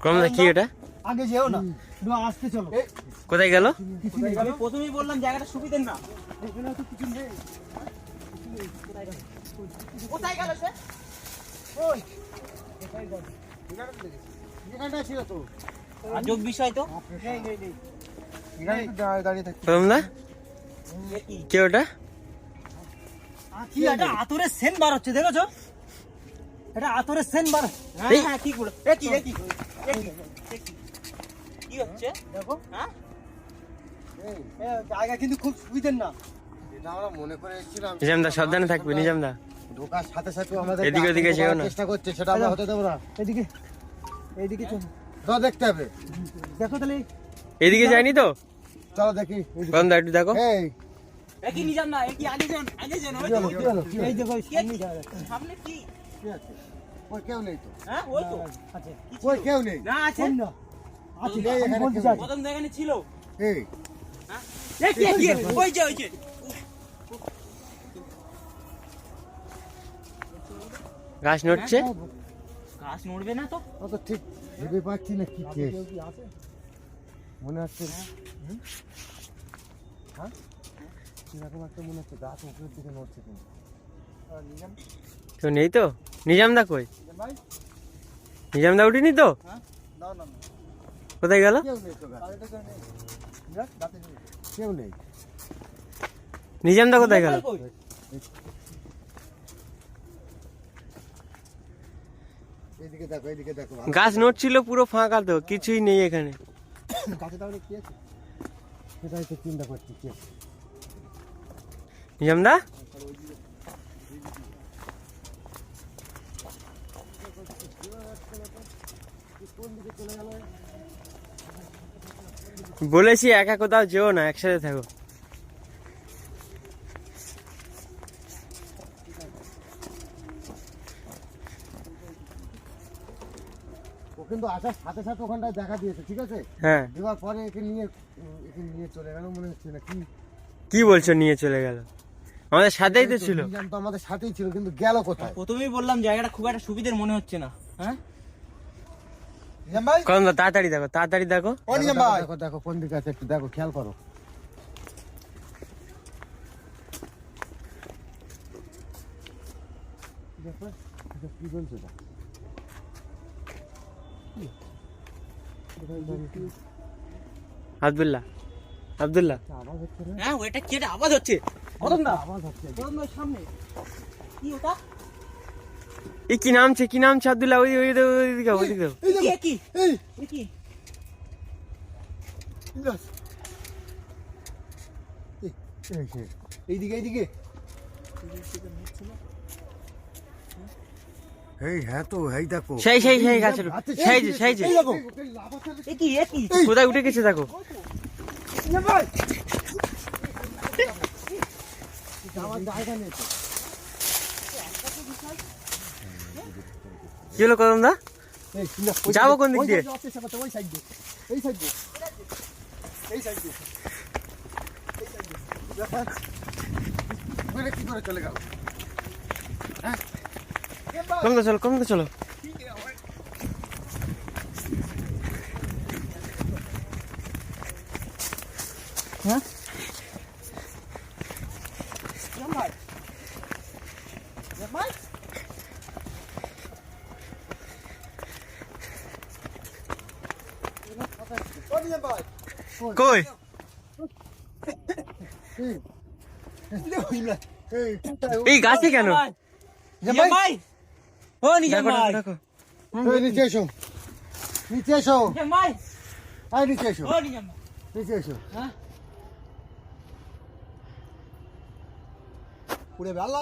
কমলা কি এটা? আগে যেও না, আসতে চলো। কোথায় গেল? আমি প্রথমেই বললাম জায়গাটা সুবিধা না। কোথায় গেল সে? ওই এখানটা ছিল তো। আজব বিষয় তো। দাঁড়িয়ে থাকতে। কমলা কে ওটা? কি এটা আতরের সেন বার হচ্ছে, দেখেছো? এটা আতরের সেন বার। হ্যাঁ ঠিক বলো। কি হচ্ছে দেখো। হ্যাঁ জায়গা কিন্তু খুব সুবিধার না। এটা আমরা মনে করে এসেছিলাম। নিজামদা সাবধানে থাকবে। নিজামদা ঢোকার সাথে সাথে আমাদের এদিকে ওদিকে যেও না। চেষ্টা করছে, সেটা আমরা হতে দেব না। এইদিকে চলো, তো দেখতে হবে। দেখো তাহলে। এদিকে যায়নি তো? চলো দেখি। কমলা একটু দেখো। এই একই নিজাম না, একই আগে যান ওই দেখো সামনে কি আছে? ওই কেউ নেই তো। হ্যাঁ ওই তো আছে। ওই কেউ নেই না আছে না আছে, এখানে বলতে কেউ নেই। প্রথম দেখানে ছিল। এই হ্যাঁ কি ওই যে গাছ নড়ছে। গাছ নড়বে না তো। ও তো ঠিক ভেবে পাচ্ছি না কি কেস মনে হচ্ছে। হ্যাঁ এরকম একটা মনে হচ্ছে গাছ উপরের দিকে নড়ছে কিন্তু। কেউ নেই তো? নিজামদা কই? নিজামদা উঠিনি তো? কোথায় গেল? কেউ নেই তো গাছে। কেউ নেই। নিজামদা কোথায় গেল? এইদিকে দেখো, এইদিকে দেখো। গাছ নড়ছিল পুরো ফাঁকা তো, কিছুই নেই এখানে। গাছে তাহলে কি আছে সেটাই তো চিন্তা করছি। কি আছে নিজামদা বলেছি একা কোথাও যেও না, একসাথে থাকো। ও কিন্তু আসার সাথে সাথে ওখানটায় দেখা দিয়েছে, ঠিক আছে? হ্যাঁ এবার পরে একে নিয়ে চলে গেল মনে হচ্ছে না। কি বলছো নিয়ে চলে গেল? আমাদের সাথেই তো ছিল। নিজাম তো আমাদের সাথেই ছিল, কিন্তু গেল কোথায়? প্রথমেই বললাম জায়গাটা খুব একটা সুবিধার মনে হচ্ছে না। হ্যাঁ নিজাম ভাই, কম তাড়াতাড়ি দেখো, তাড়াতাড়ি দেখো। ও নিজাম ভাই দেখো, দেখো কোন দিকে আছে একটু দেখো, খেয়াল করো। দেখো কি বলছো? আব্দুল্লাহ আব্দুল্লাহ আওয়াজ হচ্ছে না? হ্যাঁ ওইটা কি আওয়াজ হচ্ছে? আওয়াজ হচ্ছে। সামনে কি ওটা? এই কি নামছে, কি নামছে? আব্দুল্লাহ ওইদিকে ওইদিকে। কি এইদিকে এইদিকে। এই হ্যাঁ তো, এই দেখো সেই গাছের সেই যে কোথায় উঠে গেছে দেখো। কি হলো কদম দা? যাবো কোন দিক দিয়ে? কি করে চলে গেল? কম তো চলো। হ্যাঁ কই? এই গাছে কেন? ভাই ও নিজাম ভাই, দেখো নিচে এসো, নিচে এসো, ভাই নিচে এসো, ও নিজাম ভাই। নিচে এসো। হ্যাঁ পুরে বেলা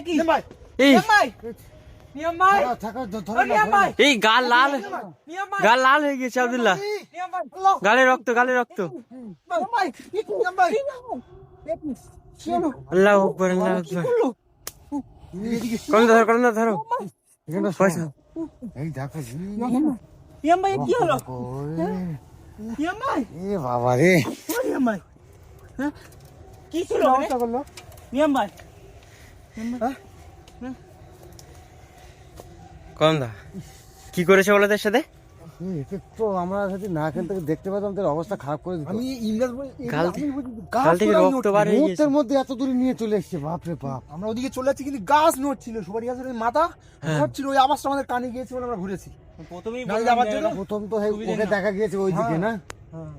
কি ভাই, এই নিয়াম ভাই থাকা ও ধরো নিয়াম ভাই, এই গাল লাল নিয়াম ভাই, গাল লাল হয়ে গেছে আব্দুল্লাহ। নিয়াম ভাই, গালে রক্ত নিয়াম ভাই, নিয়াম ভাই, আল্লাহ আকবার আল্লাহ আকবার। কম দা ধরো পয়সা। এই দেখো নিয়াম ভাই কি হলো? নিয়াম ভাই এ বাবা রে, ও নিয়াম নিয়ম ভাই হ্যাঁ কি ছিল ব্যবস্থা করলো নিয়ম ভাই কদম দা কি করেছে বলো তার সাথে? তো আমরা যদি না এখান থেকে দেখতে পেতাম তার অবস্থা খারাপ করে দিত। আমি ইংরেজ গাল থেকে রক্ত বার হয়ে গেছে। মুহূর্তের মধ্যে এত দূরে নিয়ে চলে এসছে, বাপ রে বাপ। আমরা ওদিকে চলে যাচ্ছি কিন্তু গাছ নড়ছিল, সুপারি গাছের ওই মাথা নড়ছিল, ওই আওয়াজটা আমাদের কানে গিয়েছে বলে আমরা ঘুরেছি। প্রথমেই নাহলে যাবার জন্য প্রথম তো ওকে দেখা গিয়েছে ওইদিকে না, হ্যাঁ।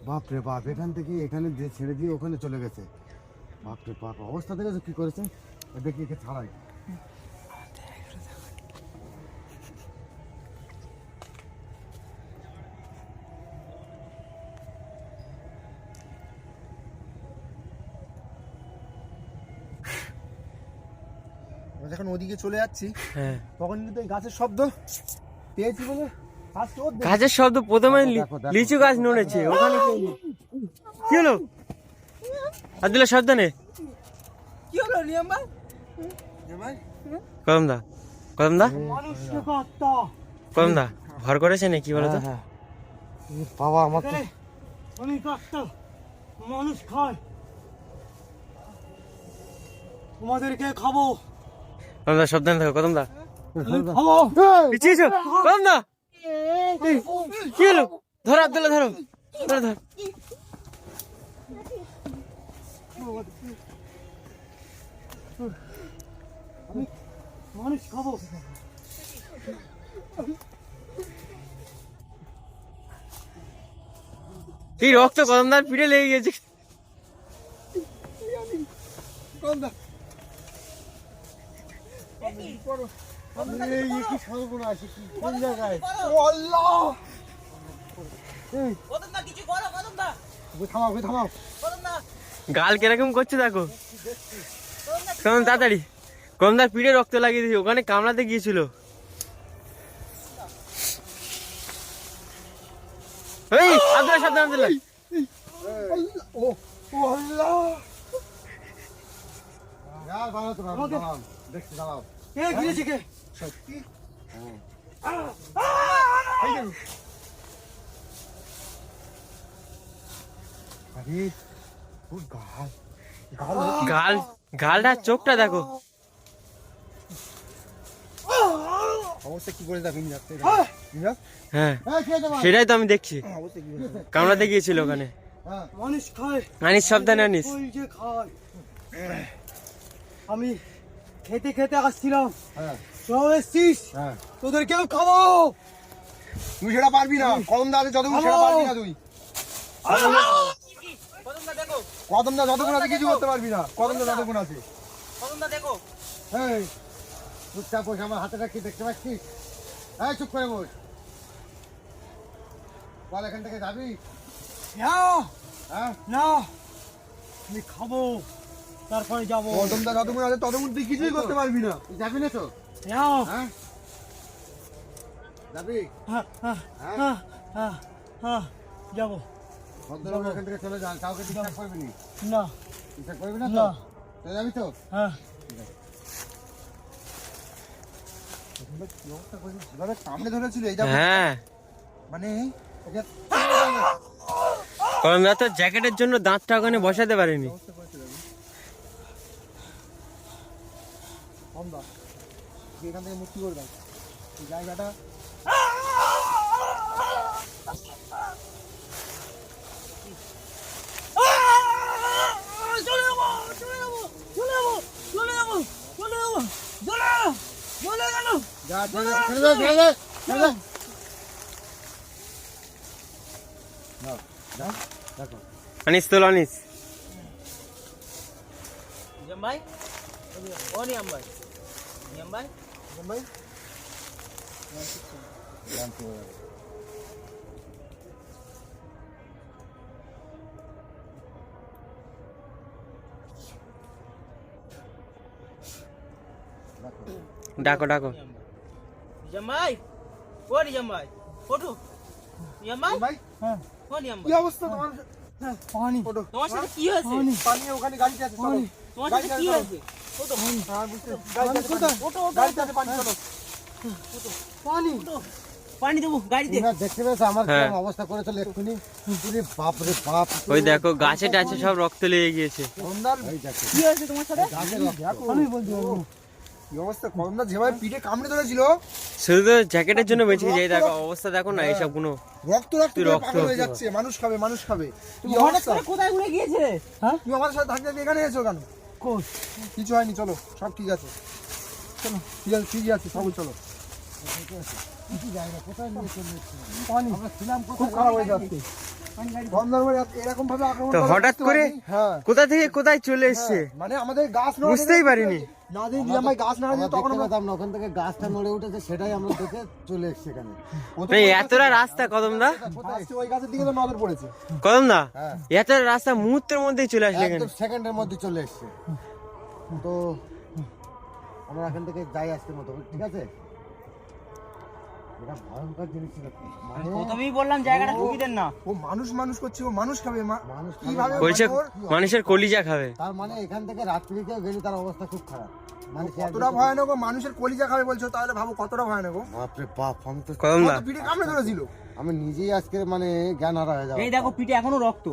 বাপ রে বাপ। এখান থেকে এখানে ছেড়ে দিয়ে ওখানে চলে গেছে, বাপ রে বাপ। অবস্থা দেখেছো কি করেছে, দেখি একে ছাড়াই। আমরা যখন ওদিকে চলে যাচ্ছি হ্যাঁ তখন কিন্তু এই গাছের শব্দ পেয়েছি বলে আজকে ওর গাছের শব্দ প্রথমে দেখো, দেখো। লিচু গাছ নড়েছে ওখানে কি হলো? আব্দুল্লাহ সাবধানে। কি হলো নিয়ম ভাই কদম দা কদম দা মানুষকে কাটতা কদম দা ভর করেছে নাকি বলো তো? হ্যাঁ, বাবা আমার তো আমি কাটতা মানুষ খায় তোমাদেরকে খাবো কদম দা সাবধানে থাকো কদম দা। খাবো পিছিয়েছো কদম দা? এই, কি হলো? ধরো আব্দুল্লাহ ধরো ধরো ধর। মানুষ খাবো এই রক্ত কদম দার পিঠে লেগে গেছে। এই কি সর্বনাশ, কি কোন জায়গায়? কদম দা কিছু করো কদম দা থামাও থামাও। কদম দা গাল কিরকম করছে দেখো। কদম তাড়াতাড়ি কদম দার পিঠে রক্ত লাগিয়ে দিয়েছে, ওখানে কামড়াতে গিয়েছিল। এই আব্দুল্লাহ সাবধান আব্দুল্লাহ। আর বানাও তো বানাও, দেখছি দাঁড়াও। কে গিয়েছে কে সত্যি আরে ও গাল গাল গালটা চোখটা দেখো। অবস্থা কি করে দেখুন যাচ্ছে হ্যাঁ এই কে দেবা? সেটাই তো আমি দেখছি, অবস্থা কি করে কামড়াতে গিয়েছিল ওখানে। হ্যাঁ মানুষ খায় আনিস সাবধানে আনিস। ওই যে খায় আমি খেতে খেতে আসছিলাম হ্যাঁ সব এসছিস হ্যাঁ। তোদের কেউ খাবো তুই সেটা পারবি না, কদম দা আছে যতক্ষণ সেটা পারবি না তুই। কদম দা দেখো কদম দা যতক্ষণ আছে কিছু করতে পারবি না, কদম দা যতক্ষণ আছে। কদম দা দেখো এই চুপচাপ বস, আমার হাতে রাখি, দেখতে পাচ্ছিস? এই চুপ করে বস। বল এখান থেকে যাবি? না হ্যাঁ না আমি খাবো তারপরে যাবো কদম দা যতক্ষণ আছে ততক্ষণ তুই কিছুই করতে পারবি না। তুই যাবি না তো? না হ্যাঁ যাবি? হ্যাঁ হ্যাঁ হ্যাঁ হ্যাঁ হ্যাঁ যাবো ভদ্রলোক এখান থেকে চলে যান, কাউকে ডিস্টার্ব করবি না। না ডিস্টার্ব করবি না তো? না তুই যাবি তো? হ্যাঁ যেভাবে কামড়ে ধরেছিল এইটা হ্যাঁ মানে এটা কদম দা তো জ্যাকেটের জন্য দাঁতটা ওখানে বসাতে পারেনি। কম দা তুই এখান থেকে মুক্তি করে দাও এই জায়গাটা। চলে যাবো চলে যাবো চলে যাবো চলে যাবো চলে যাবো চলে চলে গেল যা ছেড়ে দে, ছেড়ে দে, ছেড়ে দে, ছেড়ে দে। নাও, যা, দেখো। আনিস তোল আনিস। নিয়ম ভাই ও নিয়ম ভাই নিয়ম ভাই ভাই জানতে হবে। ডাকো ডাকো। নিয়ম ভাই ও নিয়ম ভাই ফটো নিয়ম ভাই ভাই হ্যাঁ ও নিয়ম কি ভাই অবস্থা তোমার? পানি তোমার সাথে কি হয়েছে পানি ওখানে গাড়িতে আছে, চলো। তোমার সাথে কি হয়েছে ফটো হ্যাঁ বুঝতে গাড়িতে আছে পানি। ফটো গাড়িতে আছে পানি, চলো। পানি পানি দেবো গাড়িতে। তোমরা দেখতে পেয়েছো আমার হ্যাঁ। কিরকম অবস্থা করেছিল এক্ষুনি? পুরো বাপ রে বাপ। ওই দেখো গাছে টাছে সব রক্ত লেগে গিয়েছে। করমদার এই দেখো, কি হয়েছে তোমার সাথে? গাছের রক্ত। আমি বলছি বাবু। কি অবস্থা, করমদার যেভাবে পিঠে কামড়ে ধরেছিল, শুধু তো জ্যাকেটের জন্য বেঁচে গেছে। এই দেখো অবস্থা দেখো না এইসব গুলো। রক্ত রক্ত করে রক্ত। পাগল হয়ে যাচ্ছে। মানুষ খাবে, মানুষ খাবে। কি তুমি হঠাৎ অবস্থা? করে কোথায় উড়ে গিয়েছে? হ্যাঁ তুমি আমাদের সাথে থাকতে এখানে এসো কেন? কোচ কিছু হয়নি, চলো, সব ঠিক আছে। চলো, ঠিক আছে, ঠিকই আছে, সব চলো। কিছু জায়গা কোথায় নিয়ে চলে এসেছে? পানি আমরা ছিলাম খুব কোথায়? খারাপ হয়ে যাচ্ছে। করমদার উপরে এরকম ভাবে আক্রমণ তো করা হঠাৎ বুঝতে করে পারিনি। হ্যাঁ, কোথা থেকে কোথায় চলে এসছে মানে আমাদের গাছ না বুঝতেই পারিনি। না দিয়ে দিলাম ভাই, গাছ না আমরা দিয়ে তখন দেখতে আমরা পেতাম না, ওখান থেকে গাছটা নড়ে উঠেছে, সেটাই আমরা দেখে চলে এসেছি এখানে। এই এতটা রাস্তা কদমদা, আসছে, ওই গাছের দিকে তো নজর পড়েছে। কদমদা হ্যাঁ। এতটা রাস্তা মুহূর্তের মধ্যেই চলে আসলে এখানে। একদম সেকেন্ডের মধ্যে চলে এসছে। তো আমরা এখান থেকে যাই আজকের মতো, ঠিক আছে? এটা ভয়ঙ্কর জিনিস ছিল। মানে প্রথমেই বললাম জায়গাটা ঢুকি দেন না। ও মানুষ মানুষ করছে, ও মানুষ খাবে, মানুষ কিভাবে বলছে মানে ওর মানুষের কলিজা খাবে। তার মানে এখান থেকে রাত্রিতেও গেলে তার অবস্থা খুব খারাপ। মানে সে কতটা ভয়ানক, ও মানুষের কলিজা খাবে বলছো, তাহলে ভাবো কতটা ভয়ানক। ও বাপরে বাপ, আমি তো কদমদা কত পিঠে কামড়ে ধরেছিল। আমি নিজেই আজকে মানে জ্ঞান হারা হয়ে যাবো। এই দেখো পিঠে এখনো রক্ত,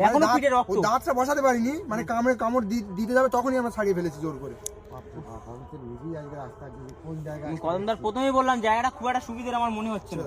এখনো পিঠে ও রক্ত। দাঁতটা বসাতে পারিনি, মানে কামড় দিতে যাবে তখনই আমরা ছাড়িয়ে ফেলেছি জোর করে। বাপরে বাপ, আমি তো নিজেই আজকে রাস্তা দিয়ে কোন জায়গায় কদমদার প্রথমেই বললাম জায়গাটা খুব একটা সুবিধার আমার মনে হচ্ছে না।